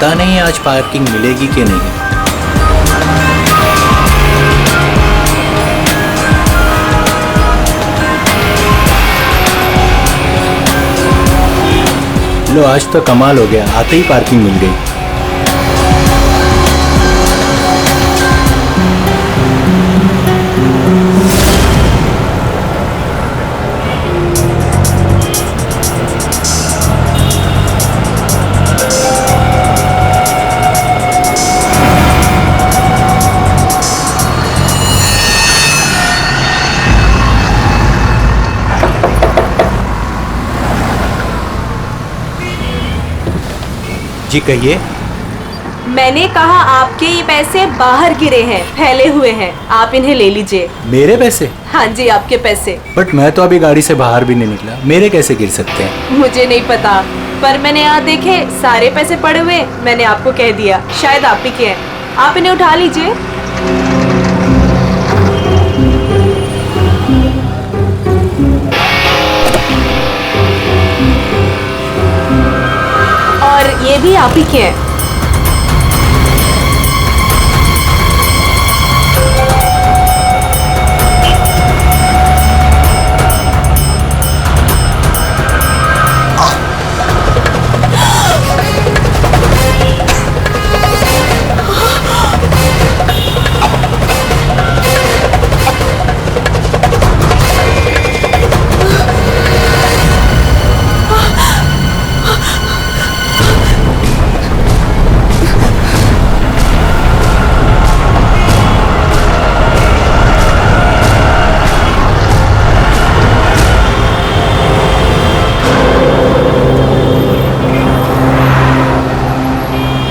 पता नहीं आज पार्किंग मिलेगी कि नहीं। लो आज तो कमाल हो गया, आते ही पार्किंग मिल गई। जी कहिए। मैंने कहा आपके ये पैसे बाहर गिरे हैं, फैले हुए हैं, आप इन्हें ले लीजिए। मेरे पैसे? हाँ जी, आपके पैसे। बट मैं तो अभी गाड़ी से बाहर भी नहीं निकला, मेरे कैसे गिर सकते हैं? मुझे नहीं पता, पर मैंने यहाँ देखे सारे पैसे पड़े हुए, मैंने आपको कह दिया, शायद आप ही के हैं। आप इन्हें उठा लीजिए। और ये भी आप ही के हैं।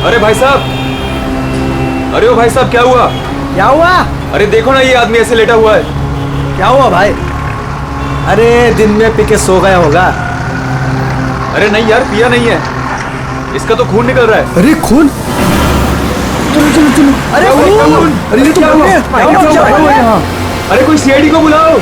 अरे भाई साहब, अरे ओ भाई साहब, क्या हुआ? क्या हुआ? अरे देखो ना, ये आदमी ऐसे लेटा हुआ है। क्या हुआ भाई? अरे दिन में पी के सो गया होगा। अरे नहीं यार, पिया नहीं है, इसका तो खून निकल रहा है। अरे खून? चलो चलो चलो। अरे खून! अरे ये तो क्या हुआ यहाँ? अरे कोई सीआईडी को बुलाओ।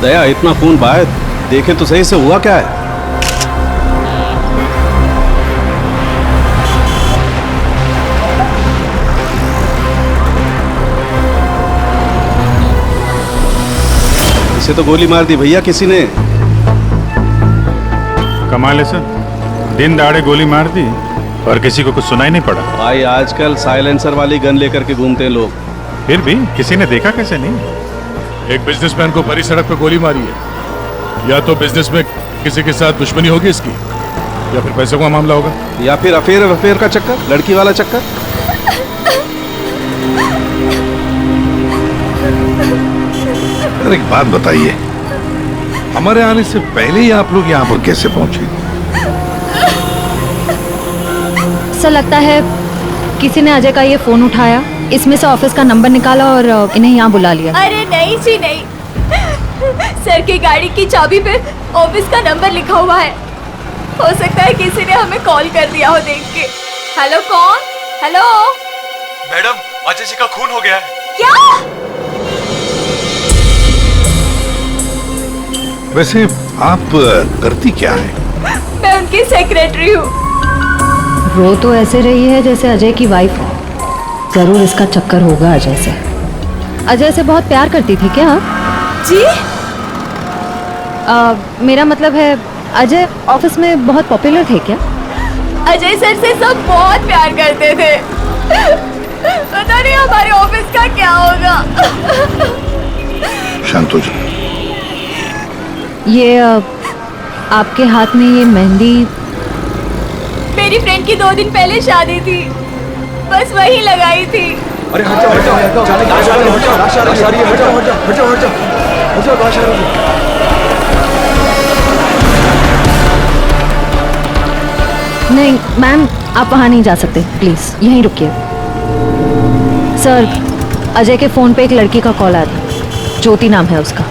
दया, इतना खून बाहर देखे तो सही से हुआ क्या है? इसे तो गोली मार दी भैया किसी ने। कमाल है सर, दिन दहाड़े गोली मार दी और किसी को कुछ सुनाई नहीं पड़ा। भाई आजकल साइलेंसर वाली गन लेकर के घूमते हैं लोग। फिर भी किसी ने देखा कैसे नहीं? एक बिजनेसमैन को भरी सड़क पर गोली मारी है। या तो बिजनेस में किसी के साथ दुश्मनी होगी इसकी, या फिर पैसों का मामला होगा, या फिर अफेयर का चक्कर, लड़की वाला चक्कर। अरे एक बात बताइए, हमारे आने से पहले ही आप लोग यहाँ पर कैसे पहुंचे? सर लगता है किसी ने अजय का ये फोन उठाया, इसमें से ऑफिस का नंबर निकाला और इन्हें यहाँ बुला लिया। अरे नहीं जी नहीं, सर की गाड़ी की चाबी पे ऑफिस का नंबर लिखा हुआ है। हो सकता है किसी ने हमें कॉल कर दिया हो देख के। हेलो, कौन? हेलो मैडम, अजय जी का खून हो गया है। क्या? वैसे आप करती क्या है? मैं उनकी सेक्रेटरी हूँ। रो तो ऐसे रही है जैसे अजय की वाइफ हो। जरूर इसका चक्कर होगा अजय से। अजय से बहुत प्यार करती थी क्या? जी? मेरा मतलब है अजय ऑफिस में बहुत पॉपुलर थे क्या? अजय सर से सब बहुत प्यार करते थे। पता नहीं हमारे ऑफिस का क्या होगा। शांत हो जाओ। ये आपके हाथ में ये मेहंदी? मेरी फ्रेंड की 2 दिन पहले शादी थी, बस वही लगाई थी। अरे हट जाओ, हट जाओ, हट जाओ। नहीं मैम, आप वहाँ नहीं जा सकते, प्लीज यहीं रुकिए। सर, अजय के फोन पे एक लड़की का कॉल आया था, ज्योति नाम है उसका।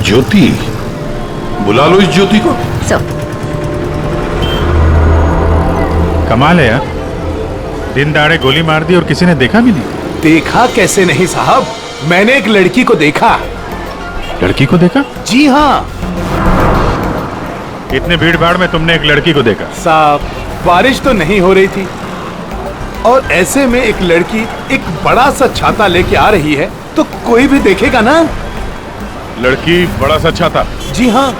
ज्योति? बुला लो इस ज्योति को। सर। कमाल है यार, दिन दहाड़े गोली मार दी और किसी ने देखा भी नहीं। देखा कैसे नहीं साहब, मैंने एक लड़की को देखा। लड़की को देखा? जी हाँ इतनी भीड़ भाड़ में तुमने एक लड़की को देखा? साहब, बारिश तो नहीं हो रही थी और ऐसे में एक लड़की एक बड़ा सा छाता लेके आ रही है तो कोई भी देखेगा ना। लड़की बड़ा सा छाता? जी हाँ,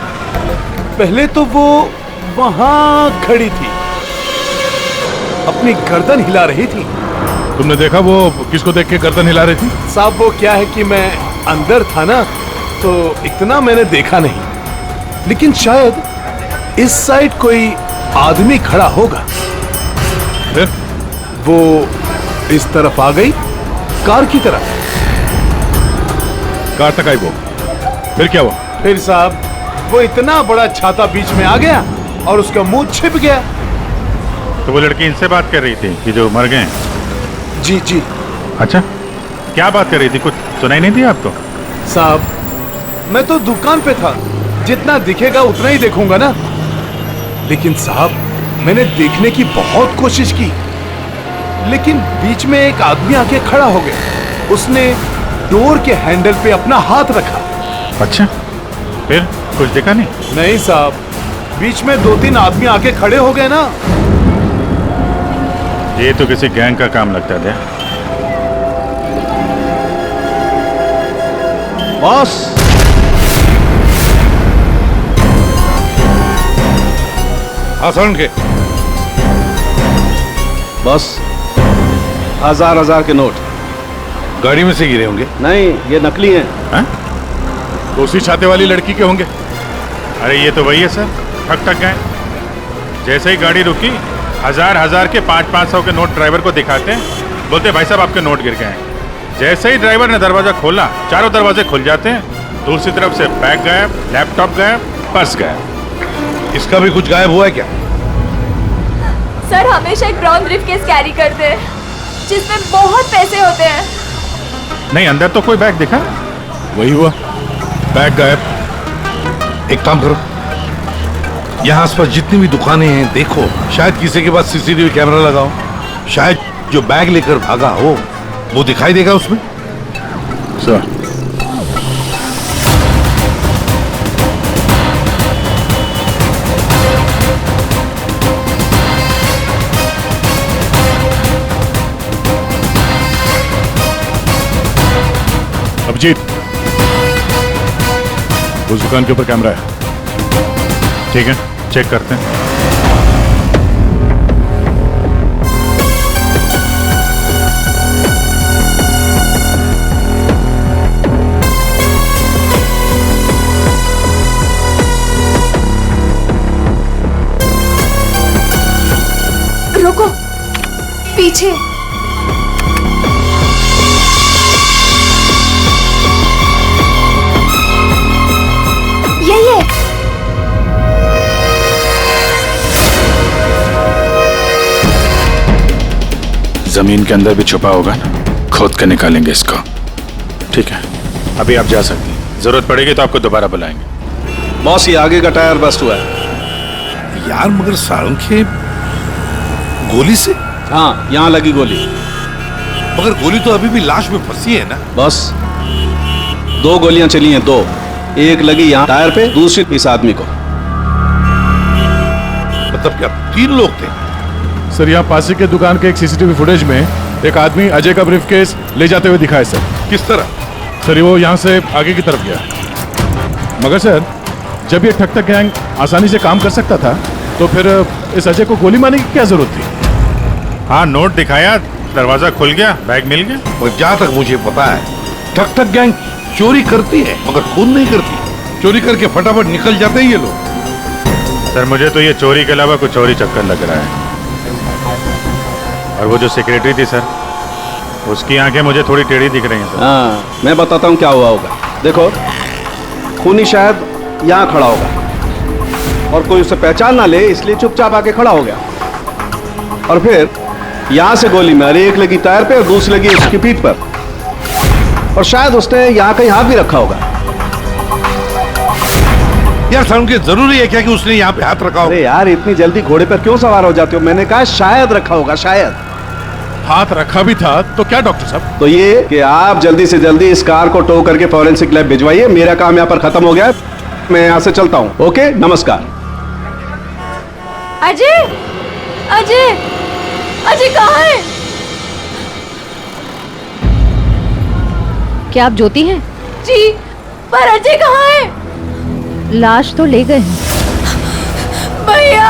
पहले तो वो वहां खड़ी थी, अपनी गर्दन हिला रही थी। तुमने देखा वो किसको देख के गर्दन हिला रही थी? साहब वो क्या है कि मैं अंदर था ना तो इतना मैंने देखा नहीं, लेकिन शायद इस साइड कोई आदमी खड़ा होगा। फिर? वो इस तरफ आ गई, कार की तरफ। कार तक आई वो, फिर क्या हुआ? फिर साहब वो इतना बड़ा छाता बीच में आ गया और उसका मुंह छिप गया। तो वो लड़की इनसे बात कर रही थी कि जो मर गए? जी जी अच्छा, क्या बात कर रही थी? कुछ सुनाई नहीं दिया आपको? साहब मैं तो दुकान पे था, जितना दिखेगा उतना ही देखूंगा ना। लेकिन साहब मैंने देखने की बहुत कोशिश की, लेकिन बीच में एक आदमी आके खड़ा हो गया। उसने डोर के हैंडल पे अपना हाथ रखा। अच्छा, फिर कुछ देखा नहीं? नहीं साहब, बीच में 2-3 आदमी आके खड़े हो गए ना। ये तो किसी गैंग का काम लगता है। बॉस, आसान के बॉस, 1000 के नोट। गाड़ी में से गिरे होंगे? नहीं, ये नकली हैं। हाँ? तो उसी छाते वाली लड़की के होंगे। अरे ये तो वही है सर, ठक गए। जैसे ही गाड़ी रुकी, 1000 के 500 के नोट ड्राइवर को दिखाते हैं, बोलते भाई साहब आपके नोट गिर गए हैं। जैसे ही ड्राइवर ने दरवाजा खोला, चारों दरवाजे खुल जाते हैं। दूसरी तरफ से बैग गायब, लैपटॉप गायब, पर्स गायब। इसका भी कुछ गायब हुआ है क्या? सर हमेशा एक ब्राउन ब्रीफकेस कैरी करते हैं जिसमें बहुत पैसे होते हैं। नहीं, अंदर तो कोई बैग दिखा? वही हुआ, बैग गायब। एक काम करो, यहाँ आसपास जितनी भी दुकानें हैं देखो, शायद किसी के पास सीसीटीवी कैमरा लगाओ। शायद जो बैग लेकर भागा हो वो दिखाई देगा उसमें। सर, अभिजीत, उस दुकान के ऊपर कैमरा है। ठीक है, चेक करते हैं। रुको, पीछे। यही है। जमीन के अंदर भी छुपा होगा ना, खोद कर निकालेंगे इसको। ठीक है, अभी आप जा सकते हैं। जरूरत पड़ेगी तो आपको दोबारा बुलाएंगे। बॉस, ये आगे का टायर बस्ट हुआ है। यार मगर सारंगे, गोली से? हाँ, यहाँ लगी गोली। मगर गोली तो अभी भी लाश में फंसी है ना? बॉस, 2 गोलियां चली हैं, 2। एक लगी यहाँ टायर पे, दूसरी इस आदमी को। मतलब क्या 3 लोग थे? सर यहाँ पासी के दुकान के एक सीसीटीवी फुटेज में एक आदमी अजय का ब्रीफकेस ले जाते हुए दिखा है सर। किस तरह? सर वो यहाँ से आगे की तरफ गया, मगर सर जब ये ठक गैंग आसानी से काम कर सकता था तो फिर इस अजय को गोली मारने की क्या जरूरत थी? हाँ, नोट दिखाया, दरवाजा खुल गया, बैग मिल गया। और जहाँ तक मुझे पता है, ठक गैंग चोरी करती है मगर खून नहीं करती। चोरी करके फटाफट निकल जाते हैं ये लोग। सर मुझे तो ये चोरी के अलावा कुछ और ही चक्कर लग रहा है। और वो जो सेक्रेटरी थी सर, उसकी आंखें मुझे थोड़ी टेढ़ी दिख रही हैं सर। हाँ, मैं बताता हूँ क्या हुआ होगा। देखो, खूनी शायद यहाँ खड़ा होगा और कोई उसे पहचान ना ले, इसलिए चुपचाप आके खड़ा हो गया। और फिर यहाँ से गोली मारी, एक लगी टायर पे और दूसरी लगी उसकी पीठ पर। और शायद उसने यहाँ कहीं हाथ भी रखा होगा। यार सारंगे, जरूरी है क्या कि उसने यहाँ पे हाथ रखा हो? अरे यार, इतनी जल्दी घोड़े पर क्यों सवार हो जाते हो? मैंने कहा शायद रखा होगा, शायद। हाथ रखा भी था तो क्या डॉक्टर साहब? तो ये कि आप जल्दी से जल्दी इस कार को टो करके फॉरेंसिक लैब भिजवाइए। मेरा काम यहाँ पर खत्म हो गया है, मैं यहाँ से चलता हूँ। ओके, नमस्कार। अजय, अजय, अजय कहाँ है? क्या आप ज्योति हैं? जी, पर अजय कहाँ है? लाश तो ले गए हैं। भैया,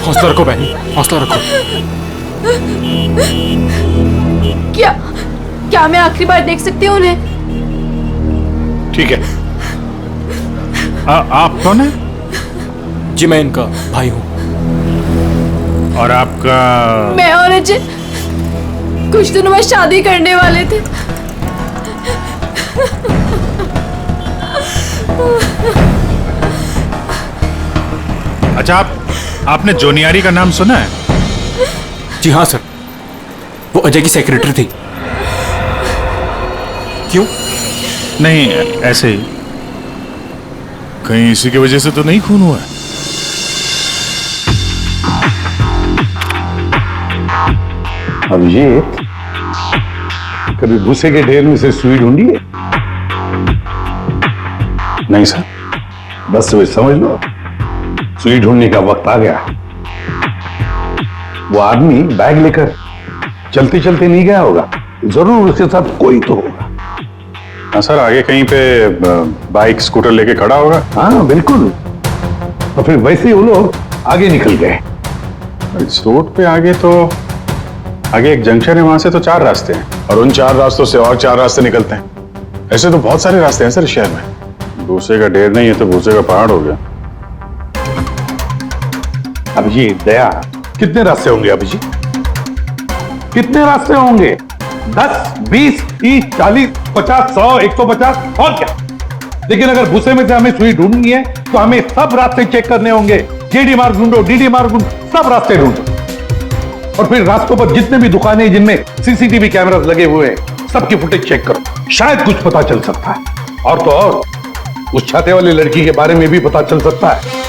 हौसला रखो बहन, हौसला रखो। क्या क्या मैं आखिरी बार देख सकती हूँ उन्हें? ठीक है। आप कौन है? जी मैं इनका भाई हूँ। और आपका? मैं और अजय कुछ दिनों में शादी करने वाले थे। अच्छा, आपने जोनियारी का नाम सुना है? जी हाँ सर, वो अजय की सेक्रेटरी थी। क्यों? नहीं, ऐसे ही। कहीं इसी की वजह से तो नहीं खून हुआ है? अभिजीत, कभी भूसे के ढेर में से सुई ढूंढी है? नहीं सर। बस वे समझ लो, सुई ढूंढने का वक्त आ गया। वो आदमी बैग लेकर चलते चलते नहीं गया होगा, जरूर उसके साथ कोई तो होगा। हाँ सर, आगे कहीं पे बाइक स्कूटर लेके खड़ा होगा। हाँ बिल्कुल। और फिर वैसे ही वो लोग आगे निकल गए। इस रोड पे आगे तो आगे एक जंक्शन है, वहां से तो 4 रास्ते हैं, और उन 4 रास्तों से और 4 रास्ते निकलते हैं। ऐसे तो बहुत सारे रास्ते हैं सर शहर में। भूसे का ढेर नहीं है तो भूसे का पहाड़ हो गया। अभिजीत, दया, कितने रास्ते होंगे अभिजीत? कितने रास्ते होंगे? 10, 20, 30, 40, 50, 100, 150 और क्या? लेकिन अगर भूसे में से हमें सुई ढूंढनी है तो हमें सब रास्ते चेक करने होंगे। डीडी मार्ग ढूंढो, डीडी मार्ग ढूंढो, सब रास्ते ढूंढो। और फिर रास्तों पर जितने भी दुकानें जिनमें सीसीटीवी कैमरास लगे हुए हैं, सबकी फुटेज चेक करो, शायद कुछ पता चल सकता है। और तो और उस छाते वाली लड़की के बारे में भी पता चल सकता है।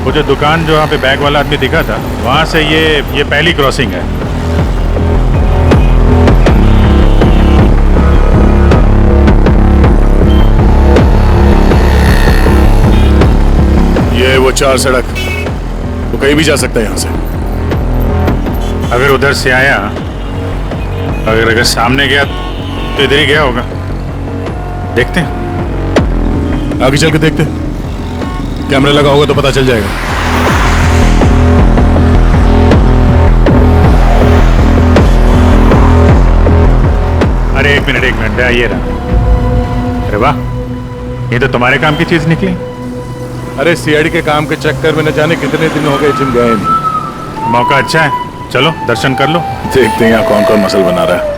वो जो दुकान जो वहाँ पे बैग वाला आदमी दिखा था, वहां से ये पहली क्रॉसिंग है। ये वो 4 सड़क, वो कहीं भी जा सकता है यहाँ से। अगर उधर से आया, अगर सामने गया तो इधर ही गया होगा। देखते हैं, आगे चल के देखते हैं। कैमरा लगा होगा तो पता चल जाएगा। अरे एक मिनट ये रहा। अरे वाह, ये तो तुम्हारे काम की चीज निकली। अरे सीआईडी के काम के चक्कर में न जाने कितने दिन हो गए जिम गए नहीं। मौका अच्छा है, चलो दर्शन कर लो। देखते हैं यहाँ कौन कौन मसल बना रहा है।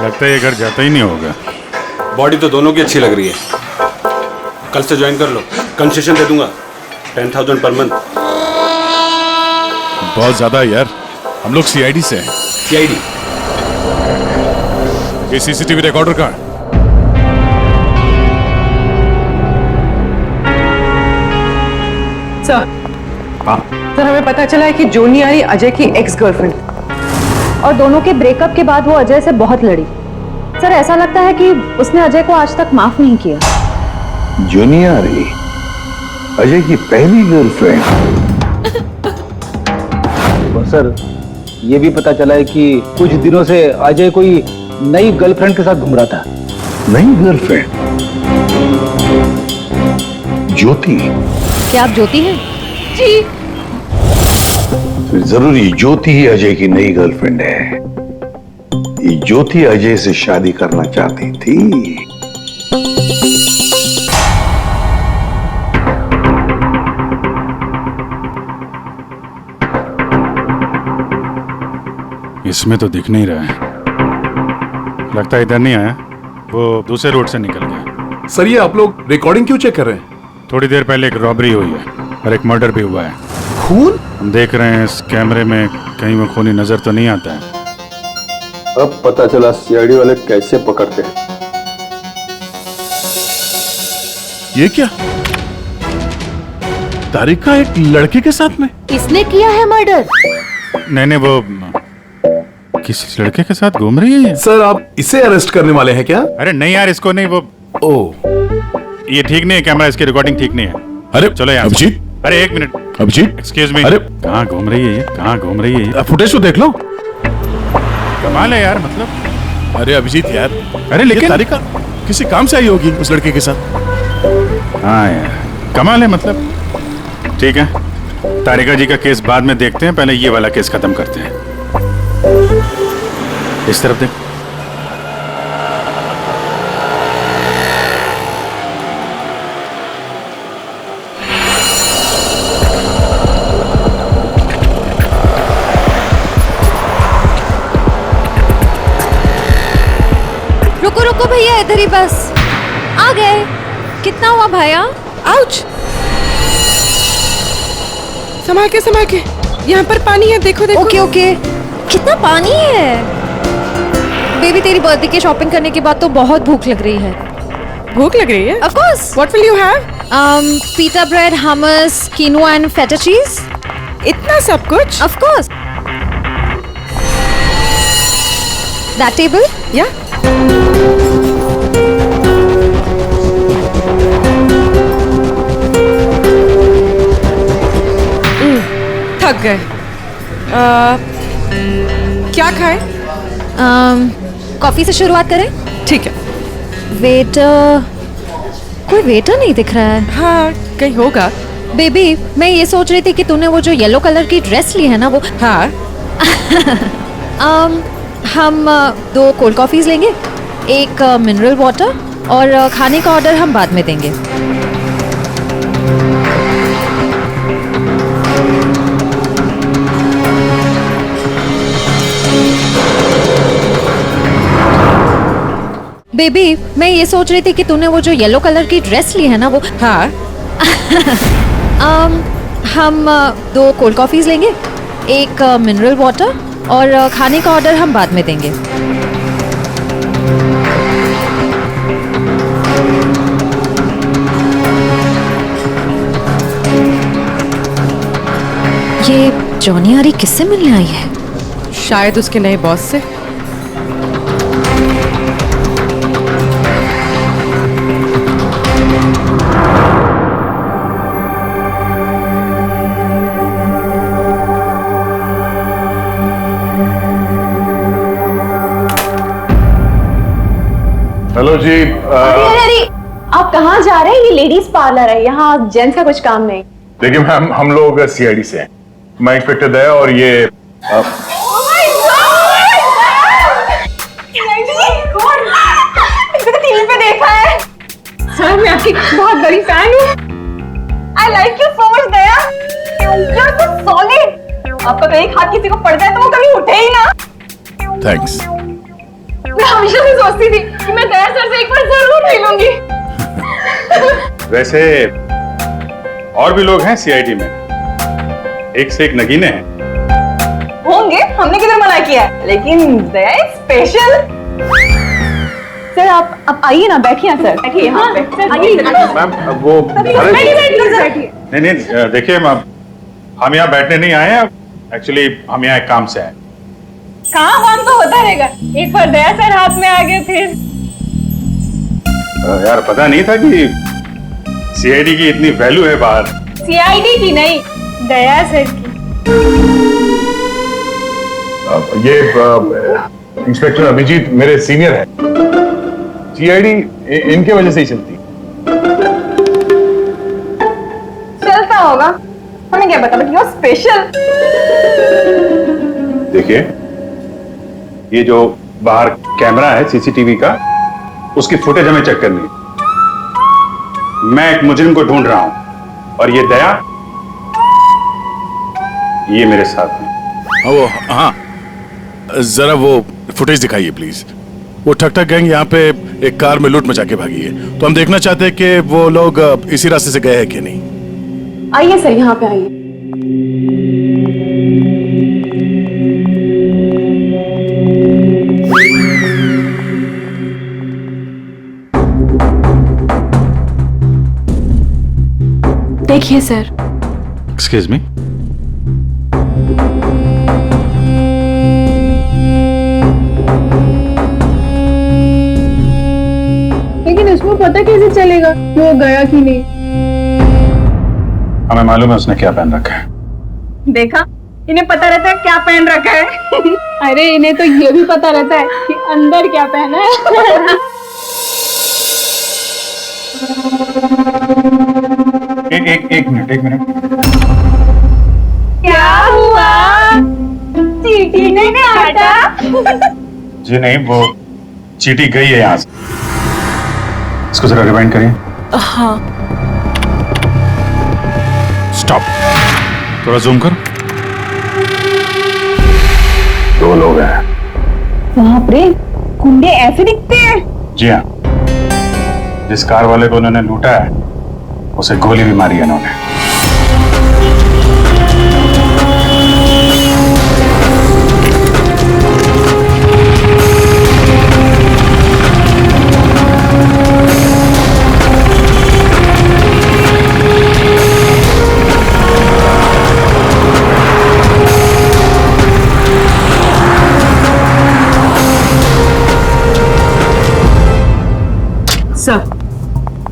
लगता है ये घर जाता ही नहीं होगा। बॉडी तो दोनों की अच्छी लग रही है। कल से ज्वाइन कर लो, कंसेशन दे दूंगा 10,000 पर मंथ। बहुत ज्यादा है यार, हम लोग सीआईडी से हैं। सीआईडी? ये सीसीटीवी रिकॉर्डर कहाँ है? सर, सर हमें पता चला है कि जोनियारी अजय की एक्स गर्लफ्रेंड, और दोनों के ब्रेकअप के बाद वो अजय से बहुत लड़ी। सर ऐसा लगता है कि उसने अजय को आज तक माफ नहीं किया। जोनियारी अजय की पहली गर्लफ्रेंड? सर ये भी पता चला है कि कुछ दिनों से अजय कोई नई गर्लफ्रेंड के साथ घूम रहा था। नई गर्लफ्रेंड? ज्योति? क्या आप ज्योति हैं? जी। फिर जरूर ये ज्योति ही अजय की नई गर्लफ्रेंड है। ये ज्योति अजय से शादी करना चाहती थी। इसमें तो दिख नहीं रहा है, लगता है इधर नहीं आया, वो दूसरे रोड से निकल गया। सर ये आप लोग रिकॉर्डिंग क्यों चेक कर रहे हैं? थोड़ी देर पहले एक रॉबरी हुई है और एक मर्डर भी हुआ है। खून? हम देख रहे हैं इस कैमरे में कहीं वो खूनी नजर तो नहीं आता है। अब पता चला सीआईडी वाले कैसे पकड़ते हैं। ये क्या? तारिका एक लड़के के साथ में? किसने किया है मर्डर? नहीं, वो किस लड़के के साथ घूम रही है ये? सर आप इसे अरेस्ट करने वाले हैं क्या? अरे नहीं यार, इसको नहीं। वो ये ठीक नहीं है, कैमरा इसकी रिकॉर्डिंग ठीक नहीं है। अरे चलो यार। अभिजीत, अरे एक मिनट। Abhijit, excuse me. अरे कहाँ घूम रही है ये? कहाँ घूम रही है ये? फुटेज तो देख लो। कमाल है यार, मतलब। अरे अभिजीत यार, अरे लेकिन तारिका किसी काम से आई होगी उस लड़के के साथ। हाँ यार, कमाल है मतलब। ठीक है, तारिका जी का केस बाद में देखते हैं, पहले ये वाला केस खत्म करते हैं। इस तरफ देख। रुको रुको भैया, इधर ही बस। आ गए। कितना हुआ भैया? आउच! संभाल के, यहाँ पर पानी है, देखो देखो। Okay okay. कितना पानी है? बेबी तेरी बर्थडे की शॉपिंग करने के बाद तो बहुत भूख लग रही है। भूख लग रही है? Of course. What will you have? Pita bread, hummus, quinoa and feta cheese. इतना सब कुछ? Of course. That table? Yeah. थक गए। क्या खाएं? कॉफी से शुरुआत करें? ठीक है। वेटर, कोई वेटर नहीं दिख रहा है। हाँ, कहीं होगा। बेबी मैं ये सोच रही थी कि तूने वो जो येलो कलर की ड्रेस ली है ना, वो। हाँ। हम 2 कोल्ड कॉफीज लेंगे, एक मिनरल वाटर, और खाने का ऑर्डर हम बाद में देंगे। बेबी मैं ये सोच रही थी कि तूने वो जो येलो कलर की ड्रेस ली है ना, वो। हाँ। हम 2 कोल्ड कॉफीज लेंगे, एक मिनरल वाटर, और खाने का ऑर्डर हम बाद में देंगे। ये जॉनी आरी किससे मिलने आई है? शायद उसके नए बॉस से। हेलो जी। अरे आप कहाँ जा रहे हैं? ये लेडीज पार्लर है, यहाँ जेंट्स का कुछ काम नहीं। देखिए मैम, हम लोग सीआईडी से हैं। मैं इंस्पेक्टर दया और ये टीवी पे देखा है सर, मैं आपकी बहुत बड़ी फैन हूँ। I like you so much Daya, you're so solid। आपका कहीं हाथ किसी को पड़ जाए तो वो कभी उठे ही ना। थैंक्स। मैं हमेशा से सोचती थी कि मैं दया सर से एक बार जरूर मिलूंगी। वैसे और भी लोग हैं सीआईडी में, एक से एक नगीने हैं। होंगे, हमने किधर मना किया है, लेकिन दया स्पेशल। सर आप आइए ना, बैठिए ना सर, बैठिए यहाँ पे। मैम वो बैठिए। नहीं देखिए मैम, हम यहाँ बैठने नहीं आए हैं, एक्चुअली हम यहाँ एक काम से आए। काम तो होता रहेगा, एक बार दया सर हाथ में आ गए फिर। यार पता नहीं था कि सीआईडी की इतनी वैल्यू है बाहर। सीआईडी की नहीं, दया सर की। ये इंस्पेक्टर अभिजीत मेरे सीनियर है। सीआईडी इनके वजह से ही चलती। चल होगा, हमें क्या पता, बट यू आर स्पेशल। देखिए, ये जो बाहर कैमरा है सीसीटीवी का, उसकी फुटेज हमें चेक करनी है। मैं एक मुजरिम को ढूंढ रहा हूं और ये दया, ये मेरे साथ है। हाँ, जरा वो फुटेज दिखाइए प्लीज। वो ठक ठक गैंग यहाँ पे एक कार में लूट मचा के भागी है, तो हम देखना चाहते हैं कि वो लोग इसी रास्ते से गए हैं कि नहीं। आइए सर, यहाँ पे आइए। देखिए सर। Excuse me. लेकिन इसमें पता कैसे चलेगा वो गया कि नहीं? हमें मालूम है उसने क्या पहन रखा है। देखा, इन्हें पता रहता है क्या पहन रखा है। अरे इन्हें तो ये भी पता रहता है कि अंदर क्या पहना है। एक मिनट। क्या हुआ? चीटी ने काटा? जी नहीं, वो चीटी गई है यहाँ से। इसको जरा रिवाइंड करिए। हाँ। स्टॉप, थोड़ा जूम कर। 2 लोग हैं। बाप रे, गुंडे ऐसे दिखते हैं? जी हाँ, जिस कार वाले को उन्होंने लूटा है उसे गोली भी मारी है इन्होंने।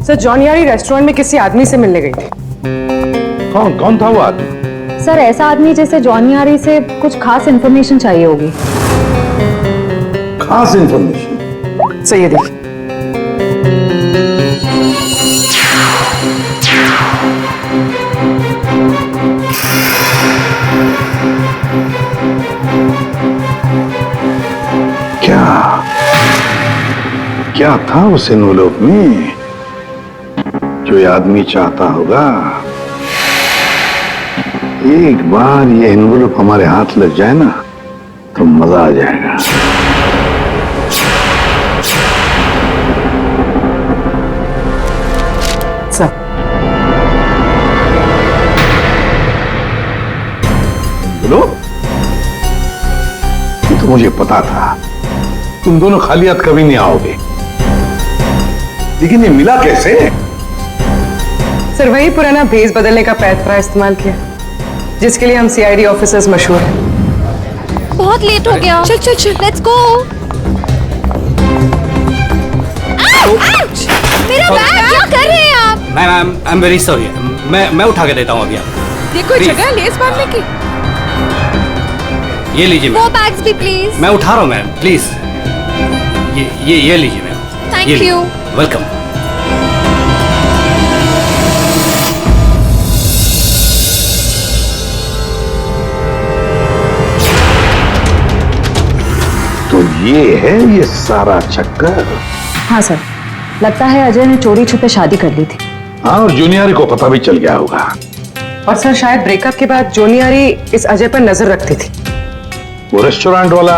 सर, जॉन यारी रेस्टोरेंट में किसी आदमी से मिलने गई थी। कौन था वो आदमी? सर, ऐसा आदमी जैसे जॉनी आरी से कुछ खास इन्फॉर्मेशन चाहिए होगी। खास इन्फॉर्मेशन? सही है, देखिए। क्या था उस एनवेलप में जो ये आदमी चाहता होगा? एक बार ये एनवेलप हमारे हाथ लग जाए ना तो मजा आ जाएगा। सर, बोलो। ये तो मुझे पता था, तुम दोनों खाली हाथ कभी नहीं आओगे, लेकिन ये मिला कैसे? सर, वही पुराना भेस बदलने का पैतरा इस्तेमाल किया जिसके लिए हम सीआईडी ऑफिसर्स मशहूर हैं। बहुत लेट हो गया। चल चल चल, लेट्स गो। मेरा बैग, क्या कर रहे हैं आप? Ma'am, I am very sorry. मैं उठा के देता हूँ अभी आपको। ये कोई जगह है लेस बांधने की? ये लीजिए वो मैम। बैग्स भी प्लीज। मैं उठा रहा हूँ मैम, प्लीज। ये लीजिए मैम। Thank you. वेलकम। तो ये है ये सारा चक्कर। हाँ सर, लगता है अजय ने चोरी छुपे शादी कर ली थी। हाँ, और जूनियर को पता भी चल गया होगा। और सर, शायद ब्रेकअप के बाद जोनियारी इस अजय पर नजर रखती थी। वो रेस्टोरेंट वाला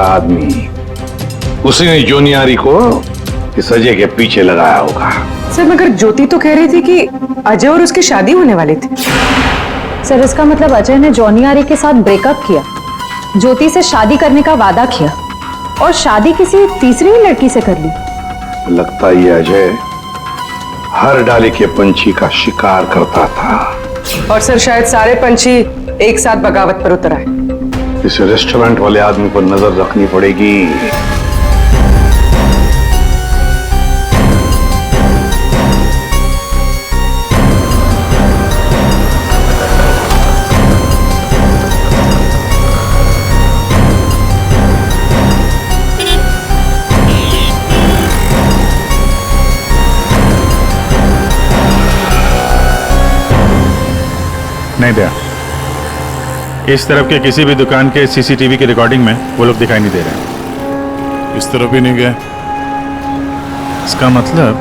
आदमी, उसी ने जूनियरी को इस अजय के पीछे लगाया होगा। सर, मगर ज्योति तो कह रही थी कि अजय और उसकी शादी होने वाली थी। सर, इसका मतलब अजय ने जॉनी आरी के साथ ब्रेकअप किया, ज्योति से शादी करने का वादा किया और शादी किसी तीसरी ही लड़की से कर ली। लगता ये अजय हर डाले के पंछी का शिकार करता था। और सर, शायद सारे पंछी एक साथ बगावत पर उतर आए। इस रेस्टोरेंट वाले आदमी पर नजर रखनी पड़ेगी। नहीं दिया। इस तरफ के किसी भी दुकान के सीसीटीवी की रिकॉर्डिंग में वो लोग दिखाई नहीं दे रहे हैं। इस तरफ भी नहीं गए। इसका मतलब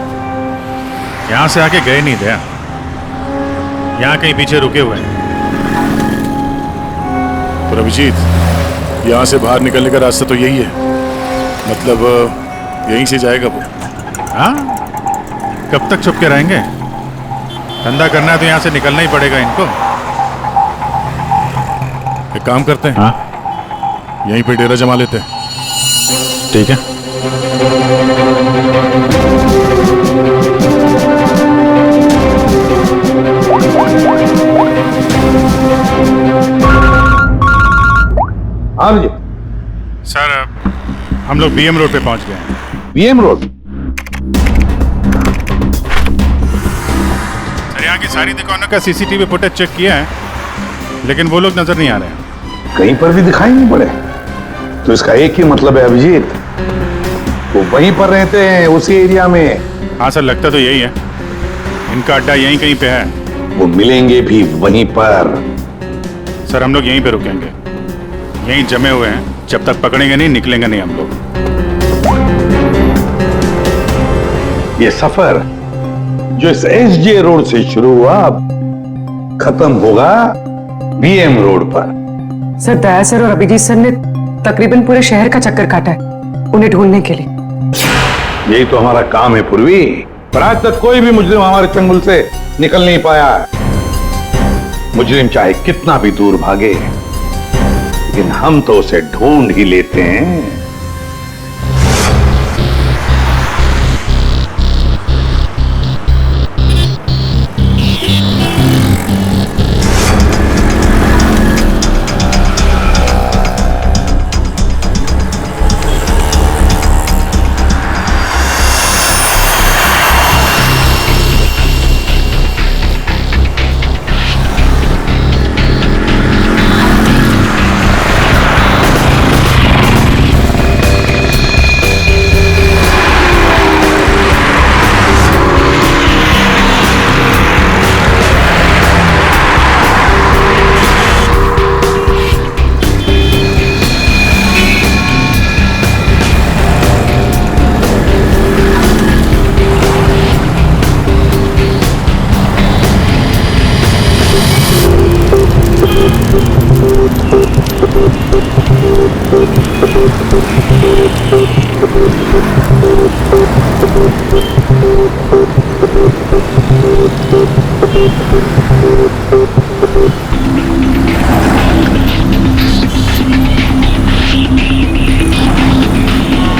यहां से आके गए नहीं दया, यहां कहीं पीछे रुके हुए हैं। पर अभिजीत, यहाँ से बाहर निकलने का रास्ता तो यही है, मतलब यहीं से जाएगा वो। हाँ, कब तक छुप के रहेंगे? धंधा करना है तो यहाँ से निकलना ही पड़ेगा इनको। एक काम करते हैं, हाँ, यहीं पे डेरा जमा लेते हैं। ठीक है। हाँ जी सर, हम लोग बीएम रोड पे पहुंच गए हैं। BM road? सर, यहाँ की सारी दुकानों का सीसीटीवी फुटेज चेक किया है, लेकिन वो लोग नजर नहीं आ रहे हैं। कहीं पर भी दिखाई नहीं पड़े। तो इसका एक ही मतलब है अभिजीत, वो वहीं पर रहते हैं, उसी एरिया में। हाँ सर, लगता तो यही है। इनका अड्डा यहीं कहीं पे है। वो मिलेंगे भी वहीं पर। सर, हम लोग यहीं पे रुकेंगे, यहीं जमे हुए हैं। जब तक पकड़ेंगे नहीं, निकलेंगे नहीं हम लोग। ये सफर जो इस एसजे रोड से शुरू हुआ, खत्म होगा बीएम रोड पर। सर, दया सर और अभिजीत सर ने तकरीबन पूरे शहर का चक्कर काटा है उन्हें ढूंढने के लिए। यही तो हमारा काम है पूर्वी, पर आज तक कोई भी मुजरिम हमारे चंगुल से निकल नहीं पाया। मुजरिम चाहे कितना भी दूर भागे, लेकिन हम तो उसे ढूंढ ही लेते हैं।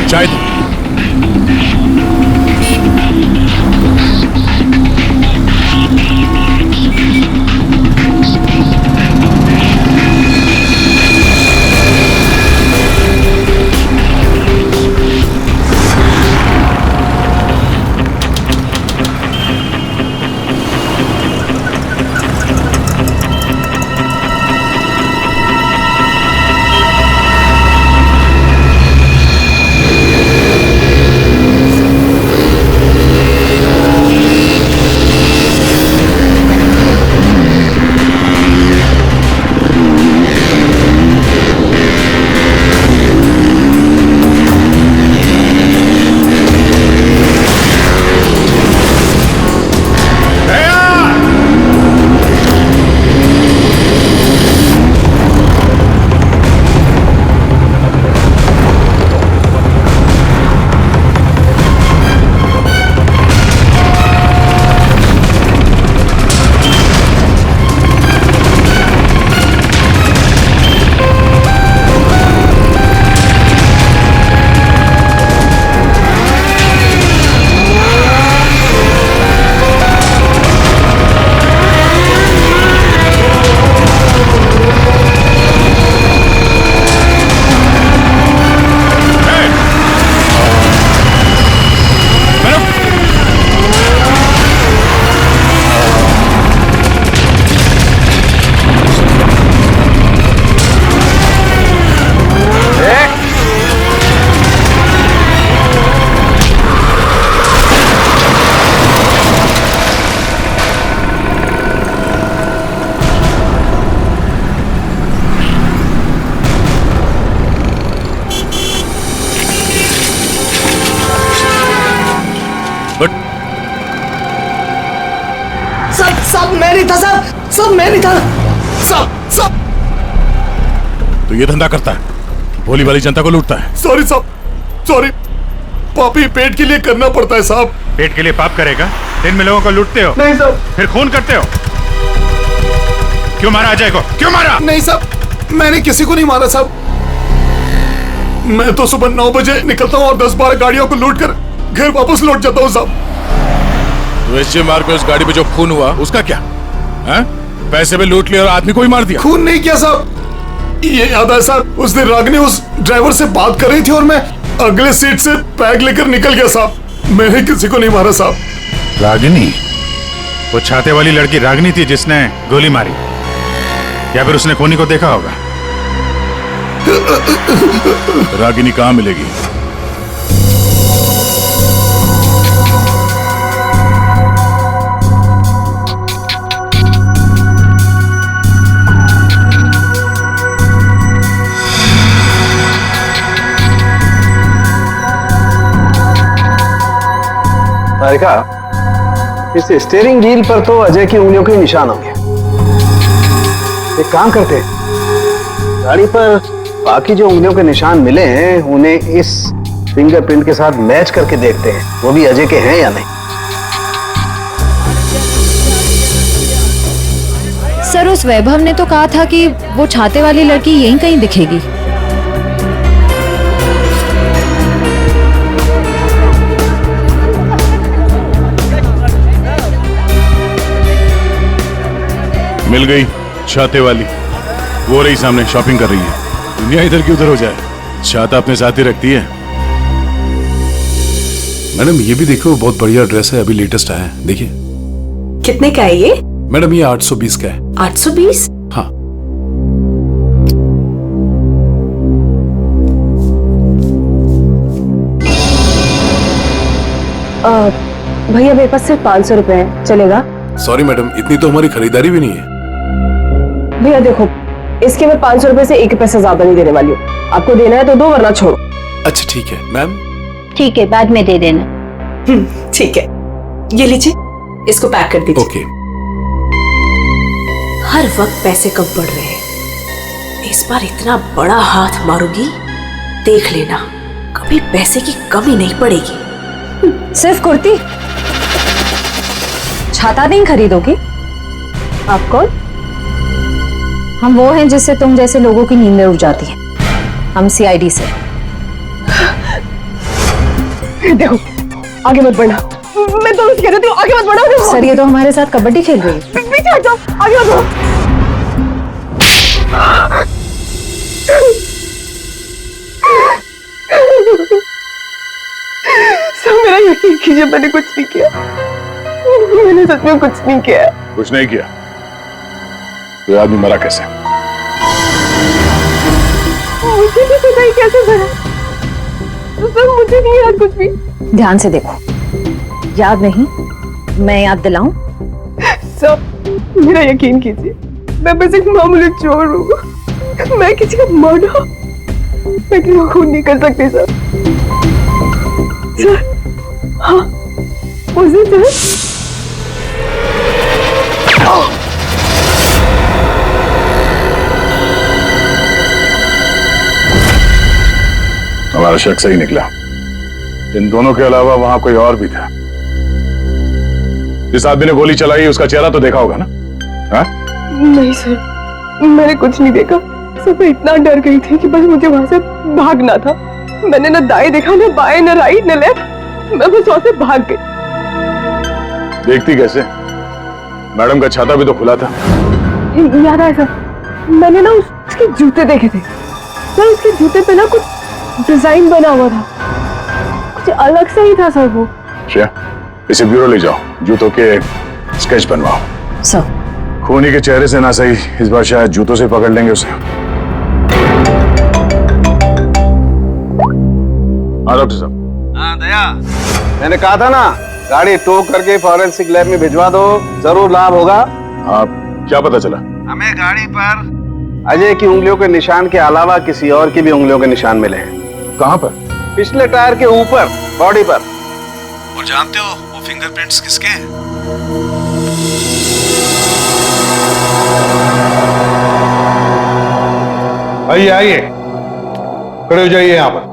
चाय दो। साहब मैं नहीं था साहब मैं नहीं था साहब। तो ये धंधा करता है, भोली वाली जनता को लूटता है। सॉरी साहब, सॉरी। पापी पेट के लिए करना पड़ता है साहब। पेट के लिए पाप करेगा? दिन में लोगों को लूटते हो? नहीं साहब। फिर खून करते हो? क्यों मारा अजय को? क्यों मारा? नहीं साहब, मैंने किसी को नहीं मारा साहब। मैं तो सुबह 9 बजे निकलता हूँ और 10-12 गाड़ियों को लूट कर घर वापस लौट जाता हूँ साहब। तो एसजे मार्ग में उस गाड़ी पे जो खून हुआ उसका क्या है? पैसे में लूट लिया और आदमी को ही मार दिया। खून नहीं किया साहब, ये याद है साहब, उस दिन रागिनी उस ड्राइवर से बात कर रही थी और मैं अगले सीट से बैग लेकर निकल गया साहब। मैंने किसी को नहीं मारा साहब। रागिनी? वो छाते वाली लड़की रागिनी थी जिसने गोली मारी, या फिर उसने खूनी को देखा होगा? रागिनी कहाँ मिलेगी? तारिका, इस स्टीयरिंग व्हील पर तो अजय की उंगलियों के निशान होंगे। एक काम करते हैं, गाड़ी पर बाकी जो उंगलियों के निशान मिले हैं उन्हें इस फिंगरप्रिंट के साथ मैच करके देखते हैं वो भी अजय के हैं या नहीं। सर उस वैभव ने तो कहा था कि वो छाते वाली लड़की यहीं कहीं दिखेगी। मिल गई छाते वाली, वो रही सामने शॉपिंग कर रही है। दुनिया इधर की उधर हो जाए, छाता अपने साथ ही रखती है। मैडम ये भी देखो, बहुत बढ़िया ड्रेस है, अभी लेटेस्ट आया है, देखिए। कितने का है ये? मैडम ये 820 का है। 820? हाँ। भैया मेरे पास सिर्फ 500 रुपए है, चलेगा? सॉरी मैडम, इतनी तो हमारी खरीदारी भी नहीं है। भैया देखो, इसके मैं 500 रुपए से 1 पैसा ज्यादा नहीं देने वाली हूँ। आपको देना है तो दो, वरना छोड़ो। अच्छा ठीक है मैम। ठीक है, बाद में दे देना। ठीक है, ये लीजिए, इसको पैक कर दीजिए। ओके। हर वक्त पैसे कम पड़ रहे हैं, इस बार इतना बड़ा हाथ मारूंगी, देख लेना, कभी पैसे की कमी नहीं पड़ेगी। सिर्फ कुर्ती? छाता नहीं खरीदोगी? आप कौन? हम वो हैं जिससे तुम जैसे लोगों की नींदें उड़ जाती हैं। हम सीआईडी से। देखो, आगे मत बढ़ना। मैं तो कह रही हूँ, आगे मत बढ़ो। सर ये तो हमारे साथ कबड्डी खेल रही है। पीछे हट जाओ, आगे मत बढ़ो। सब मेरा यकीन कीजिए, मैंने कुछ नहीं किया। मैंने सच में कुछ नहीं किया। कुछ नहीं किया? तो आदमी मरा कैसे? मुझे भी पता ही कैसे मरा। सर मुझे नहीं याद कुछ भी। ध्यान से देखो, याद नहीं? मैं याद दिलाऊं? सर मेरा यकीन कीजिए, मैं बस एक मामूली चोर हूँ। मैं किसी का मर्डर, मैं किसी को खून नहीं कर सकती सर। सर हाँ, उस दिन सर हमारा शक सही निकला। इन दोनों के अलावा वहां कोई और भी था। जिस आदमी ने गोली चलाई उसका चेहरा तो देखा होगा ना? हा? नहीं सर, मैंने कुछ नहीं देखा। सर मैं इतना डर गई थी कि बस मुझे वहां से भागना था। मैंने न दाएं देखा, न बाएं, न राइट, न लेफ्ट। मैं बस वहां से भाग गई। देखती कैसे? मैडम का छाता भी तो खुला था। याद आया सर, मैंने ना उसके जूते देखे थे। सर उसके जूते पे ना कुछ डिजाइन बना हुआ था, कुछ अलग से ही था सर वो। श्रेया, इसे ब्यूरो ले जाओ, जूतों के स्केच बनवाओ। सर खूनी के चेहरे से ना सही, इस बार शायद जूतों से पकड़ लेंगे उसे। हाँ डॉक्टर साहब। हाँ दया, मैंने कहा था ना, गाड़ी टो करके फॉरेंसिक लैब में भिजवा दो, जरूर लाभ होगा। हाँ, क्या पता चला? हमें गाड़ी पर अजय की उंगलियों के निशान के अलावा किसी और की भी उंगलियों के निशान मिले हैं। कहाँ पर? पिछले टायर के ऊपर, बॉडी पर। और जानते हो वो फिंगरप्रिंट्स किसके हैं? आइए आइए, खड़े हो जाइए यहां पर।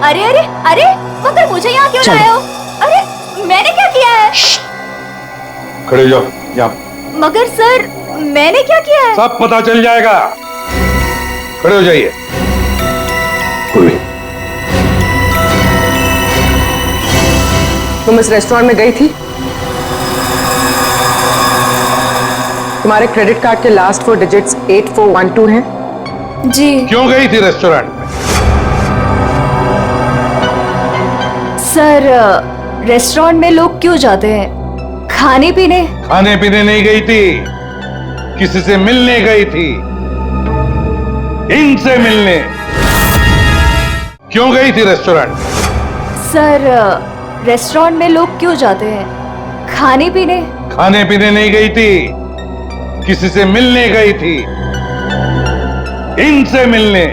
अरे अरे अरे, मगर मुझे यहाँ क्यों लाए हो? अरे मैंने क्या किया है? खड़े हो जाओ यहाँ। मगर सर मैंने क्या किया है? सब पता चल जाएगा। खड़े हो जाइए। तुम इस रेस्टोरेंट में गई थी? तुम्हारे क्रेडिट कार्ड के लास्ट 4 डिजिट्स 8412 हैं? जी। क्यों गई थी रेस्टोरेंट में? सर रेस्टोरेंट में लोग क्यों जाते हैं? खाने पीने। खाने पीने नहीं गई थी, किसी से मिलने गई थी। इनसे मिलने। क्यों गई थी रेस्टोरेंट? सर रेस्टोरेंट में लोग क्यों जाते हैं? खाने पीने। खाने पीने नहीं गई थी, किसी से मिलने गई थी। इनसे मिलने।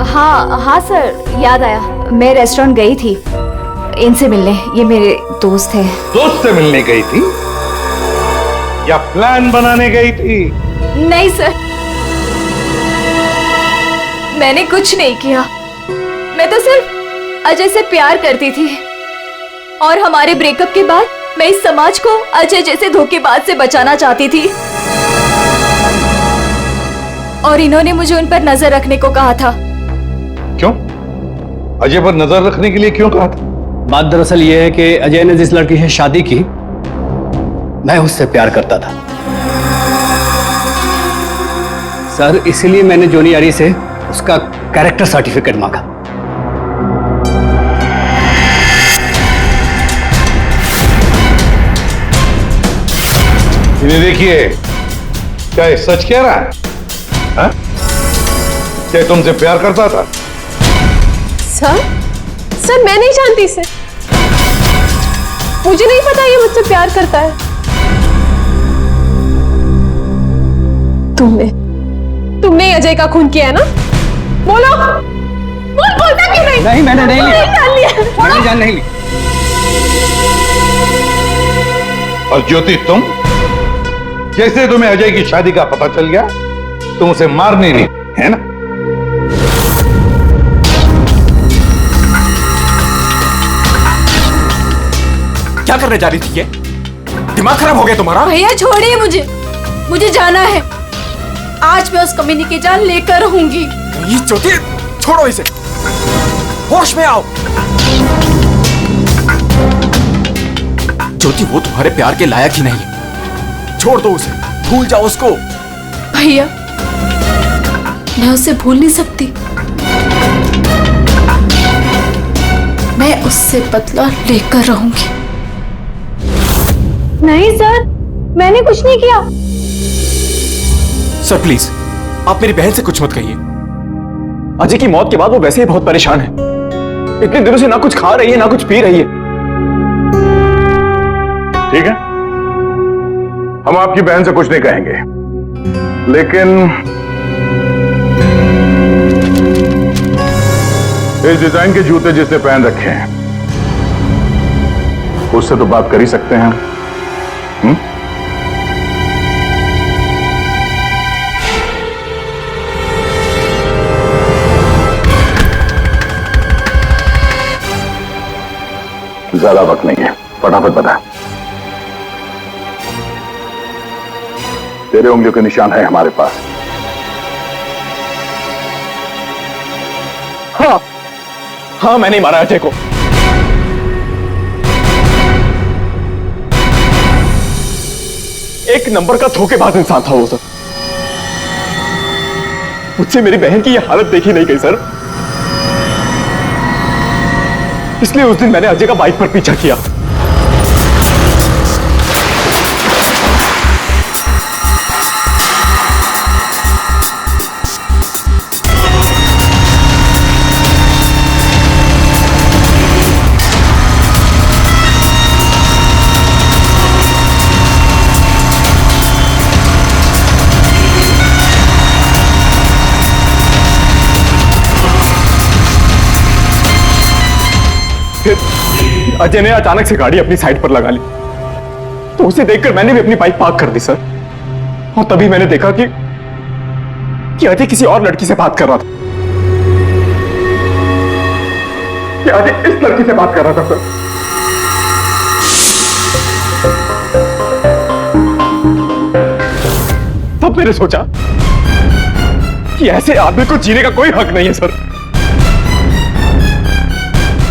हाँ हाँ सर, याद आया, मैं रेस्टोरेंट गई थी इनसे मिलने। ये मेरे दोस्त हैं। दोस्त से मिलने गई थी या प्लान बनाने गई थी? नहीं सर, मैंने कुछ नहीं किया। मैं तो सिर्फ अजय से प्यार करती थी और हमारे ब्रेकअप के बाद मैं इस समाज को अजय जैसे धोखेबाज से बचाना चाहती थी और इन्होंने मुझे उन पर नजर रखने को कहा था। क्यों? अजय पर नजर रखने के लिए क्यों कहा था? बात दरअसल ये है कि अजय ने जिस लड़की से शादी की, मैं उससे प्यार करता था सर, इसीलिए मैंने जोनी आरी से उसका कैरेक्टर सर्टिफिकेट मांगा। इन्हें देखिए, क्या ये सच कह रहा है? हा? क्या तुमसे प्यार करता था? सर मैं नहीं जानती इसे। मुझे नहीं पता ये मुझसे प्यार करता है। तुमने अजय का खून किया है ना? बोलो। बोलता क्यों नहीं? नहीं, मैंने नहीं लिया। जान लिया। मैंने जान नहीं ली। और ज्योति, तुम जैसे तुम्हें अजय की शादी का पता चल गया, तुम उसे मारने नहीं, है ना? क्या करने जा रही थी ये? दिमाग खराब हो गया तुम्हारा? भैया छोड़िए मुझे जाना है। आज मैं उस कमीनी की जान लेकर रहूंगी। ये ज्योति, छोड़ो इसे, होश में आओ। ज्योति, वो तुम्हारे प्यार के लायक ही नहीं है। छोड़ दो उसे, भूल जाओ उसको। भैया मैं उसे भूल नहीं सकती। मैं उससे बदला लेकर रहूंगी। नहीं सर, मैंने कुछ नहीं किया। सर प्लीज, आप मेरी बहन से कुछ मत कहिए। अजय की मौत के बाद वो वैसे ही बहुत परेशान है। इतने दिनों से ना कुछ खा रही है ना कुछ पी रही है। ठीक है, हम आपकी बहन से कुछ नहीं कहेंगे, लेकिन इस डिजाइन के जूते जिसने पहन रखे हैं उससे तो बात कर ही सकते हैं। ज्यादा वक्त नहीं है, फटाफट बता। तेरे उंगलियों के निशान है हमारे पास। हाँ, मैंने ही मारा अजय को। एक नंबर का धोखेबाज इंसान था वो सर। मुझसे मेरी बहन की ये हालत देखी नहीं गई सर, इसलिए उस दिन मैंने अजय का बाइक पर पीछा किया। अजय ने अचानक से गाड़ी अपनी साइड पर लगा ली, तो उसे देखकर मैंने भी अपनी बाइक पार्क कर दी सर। और तभी मैंने देखा कि अजय किसी और लड़की से बात कर रहा था, कि अजय इस लड़की से बात कर रहा था सर। तब मैंने सोचा कि ऐसे आदमी को जीने का कोई हक नहीं है सर।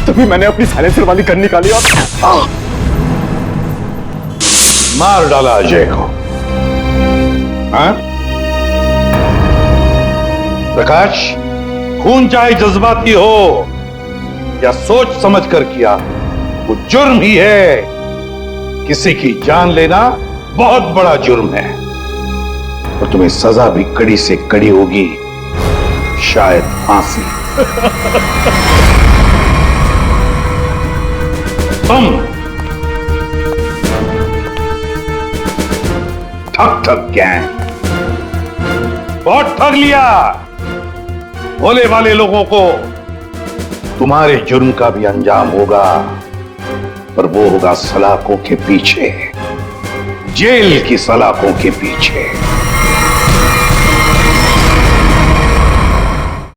तभी मैंने अपनी साइलेंसर वाली गन निकाली और मार डाला अजय को। हाँ? प्रकाश, खून चाहे जज्बाती हो या सोच समझ कर किया, वो जुर्म ही है। किसी की जान लेना बहुत बड़ा जुर्म है और तुम्हें सजा भी कड़ी से कड़ी होगी, शायद फांसी। तुम ठग गैंग बहुत ठग लिया। भोले वाले लोगों को तुम्हारे जुर्म का भी अंजाम होगा, पर वो होगा सलाखों के पीछे, जेल की सलाखों के पीछे।